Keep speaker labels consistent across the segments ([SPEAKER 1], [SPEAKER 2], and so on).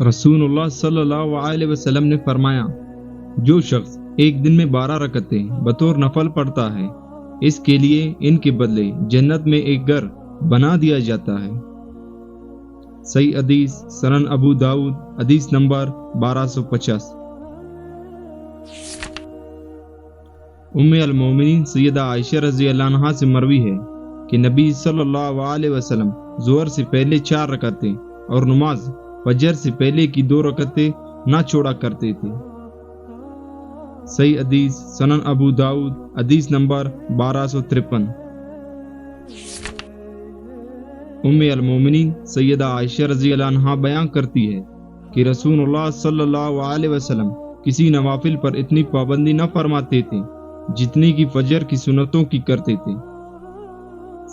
[SPEAKER 1] رسول اللہ صلی اللہ علیہ وسلم نے فرمایا، جو شخص ایک دن میں 12 رکعتیں بطور نفل پڑھتا ہے، اس کے لیے ان کے بدلے جنت میں ایک گھر بنا دیا جاتا ہے۔ صحیح حدیث سنن ابو داؤد، حدیث نمبر 1250۔ ام المومنین سیدہ عائشہ رضی اللہ عنہا سے مروی ہے کہ نبی صلی اللہ علیہ وسلم ظہر سے پہلے 4 رکعتیں اور نماز فجر سے پہلے کی 2 رکعتیں نہ چھوڑا کرتے تھے۔ صحیح حدیث سنن ابو داؤد، حدیث نمبر 1253۔ ام المومنین سیدہ عائشہ رضی اللہ عنہا بیان کرتی ہے کہ رسول اللہ صلی اللہ علیہ وسلم کسی نوافل پر اتنی پابندی نہ فرماتے تھے جتنی کی فجر کی سنتوں کی کرتے تھے۔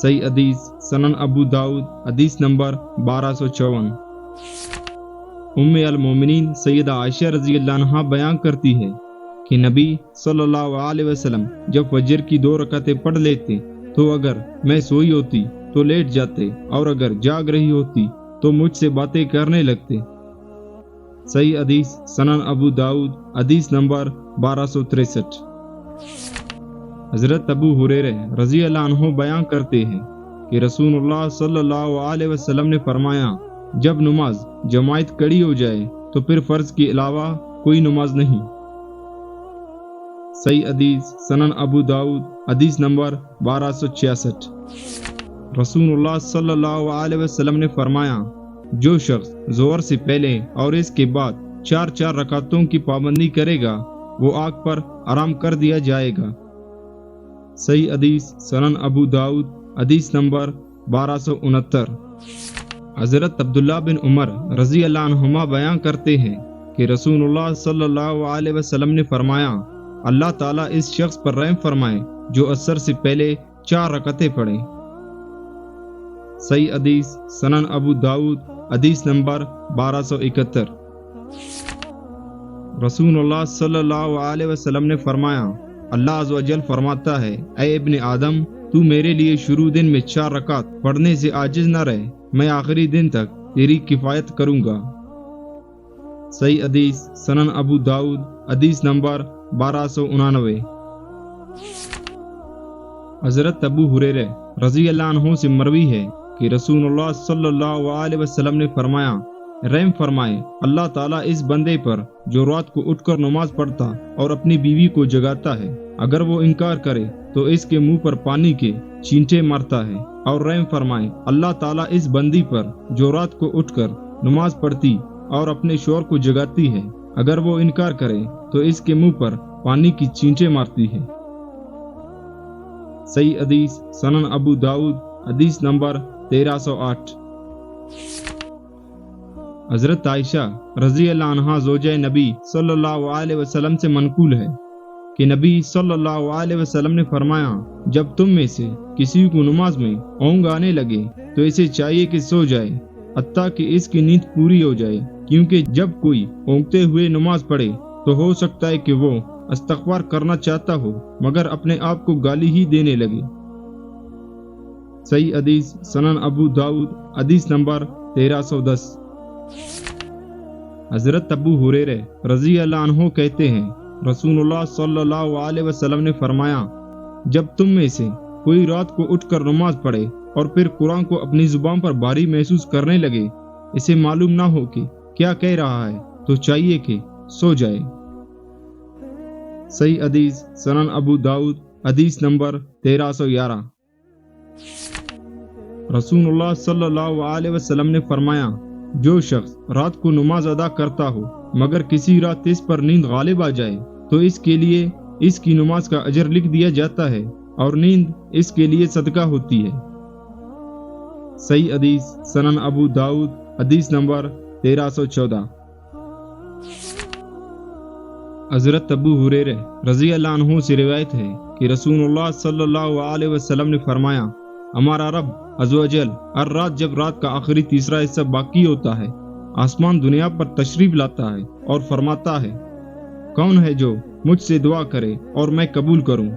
[SPEAKER 1] صحیح حدیث سنن ابو داؤد، حدیث نمبر 1254۔ ام المومنین سیدہ عائشہ رضی اللہ عنہا بیان کرتی ہے کہ نبی صلی اللہ علیہ وسلم جب فجر کی 2 رکعتیں پڑھ لیتے تو اگر میں سوئی ہوتی تو لیٹ جاتے اور اگر جاگ رہی ہوتی تو مجھ سے باتیں کرنے لگتے۔ صحیح حدیث سنن ابو داؤد، حدیث نمبر 1263۔ حضرت ابو ہریرہ رضی اللہ عنہ بیان کرتے ہیں کہ رسول اللہ صلی اللہ علیہ وسلم نے فرمایا، جب نماز جماعت کڑی ہو جائے تو پھر فرض کے علاوہ کوئی نماز نہیں۔ صحیح حدیث سنن ابو داؤد، حدیث نمبر 1266۔ رسول اللہ صلی اللہ علیہ وسلم نے فرمایا، جو شخص ظہر سے پہلے اور اس کے بعد 4 رکعتوں کی پابندی کرے گا وہ آگ پر آرام کر دیا جائے گا۔ صحیح حدیث سنن ابو داؤد، حدیث نمبر 1269۔ حضرت عبداللہ بن عمر رضی اللہ عنہما بیان کرتے ہیں کہ رسول اللہ صلی اللہ علیہ وسلم نے فرمایا، اللہ تعالیٰ اس شخص پر رحم فرمائے جو عصر سے پہلے 4 رکعتیں پڑھے۔ صحیح حدیث سنن ابو داؤد، حدیث نمبر 1271۔ رسول اللہ صلی اللہ علیہ وسلم نے فرمایا، اللہ عز و جل فرماتا ہے، اے ابن آدم، تو میرے لیے شروع دن میں 4 رکعت پڑھنے سے عاجز نہ رہے، میں آخری دن تک تیری کفایت کروں گا۔ صحیح حدیث سنن ابو داؤد، حدیث نمبر 1299۔ حضرت ابو ہریرہ رضی اللہ عنہ سے مروی ہے کہ رسول اللہ صلی اللہ علیہ وسلم نے فرمایا، رحم فرمائے اللہ تعالیٰ اس بندے پر جو رات کو اٹھ کر نماز پڑھتا اور اپنی بیوی کو جگاتا ہے، اگر وہ انکار کرے تو اس کے منہ پر پانی کے چھینٹے مارتا ہے، اور رحم فرمائے اللہ تعالیٰ اس بندی پر جو رات کو اٹھ کر نماز پڑھتی اور اپنے شوہر کو جگاتی ہے، اگر وہ انکار کرے تو اس کے منہ پر پانی کی چھینٹے مارتی ہے۔ صحیح حدیث سنن ابو داؤد، حدیث نمبر 1308۔ حضرت عائشہ رضی اللہ عنہا زوجہ نبی صلی اللہ علیہ وسلم سے منقول ہے کہ نبی صلی اللہ علیہ وسلم نے فرمایا، جب تم میں سے کسی کو نماز میں اونگ آنے لگے تو اسے چاہیے کہ سو جائے حتیٰ کہ اس کی نیند پوری ہو جائے، کیونکہ جب کوئی اونگتے ہوئے نماز پڑھے تو ہو سکتا ہے کہ وہ استغفار کرنا چاہتا ہو مگر اپنے آپ کو گالی ہی دینے لگے۔ صحیح حدیث سنن ابو داؤد، حدیث نمبر 1310۔ حضرت ابو ہریرہ رضی اللہ عنہ کہتے ہیں، رسول اللہ صلی اللہ علیہ وسلم نے فرمایا، جب تم میں سے کوئی رات کو اٹھ کر نماز پڑھے اور پھر قرآن کو اپنی زبان پر بھاری محسوس کرنے لگے، اسے معلوم نہ ہو کہ کیا کہہ رہا ہے، تو چاہیے کہ سو جائے۔ صحیح حدیث سنن ابو داؤد، حدیث نمبر 1311۔ رسول اللہ صلی اللہ علیہ وسلم نے فرمایا، جو شخص رات کو نماز ادا کرتا ہو مگر کسی رات اس پر نیند غالب آ جائے تو اس کے لیے اس کی نماز کا اجر لکھ دیا جاتا ہے اور نیند اس کے لیے صدقہ ہوتی ہے۔ صحیح حدیث سنن ابو داؤد، حدیث نمبر 1314۔ حضرت ابو ہریرہ رضی اللہ عنہ سے روایت ہے کہ رسول اللہ صلی اللہ علیہ وسلم نے فرمایا، ہمارا رب عز و جل ہر رات جب رات کا آخری تیسرا حصہ باقی ہوتا ہے، آسمان دنیا پر تشریف لاتا ہے اور فرماتا ہے، کون ہے جو مجھ سے دعا کرے اور میں قبول کروں؟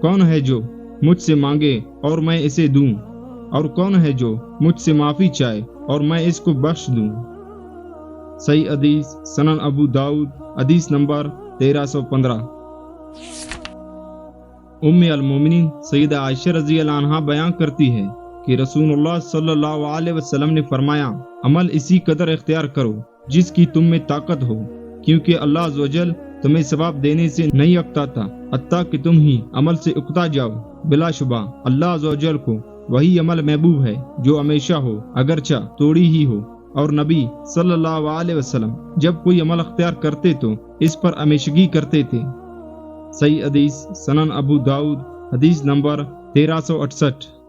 [SPEAKER 1] کون ہے جو مجھ سے مانگے اور میں اسے دوں؟ اور کون ہے جو مجھ سے معافی چاہے اور میں اس کو بخش دوں؟ صحیح حدیث سنن ابو داؤد حدیث نمبر 1315۔ المومنین سیدہ عائشہ رضی اللہ عنہا بیان کرتی ہے کہ رسول اللہ صلی اللہ علیہ وسلم نے فرمایا، عمل اسی قدر اختیار کرو جس کی تم میں طاقت ہو، کیونکہ اللہ عز و جل تمہیں ثواب دینے سے نہیں اکتاتا حتیٰ کہ تم ہی عمل سے اکتا جاؤ۔ بلا شبہ اللہ عز و جل کو وہی عمل محبوب ہے جو ہمیشہ ہو، اگرچہ توڑی ہی ہو، اور نبی صلی اللہ علیہ وسلم جب کوئی عمل اختیار کرتے تو اس پر ہمیشگی کرتے تھے۔ صحیح حدیث سنن ابو داؤد حدیث نمبر 1368۔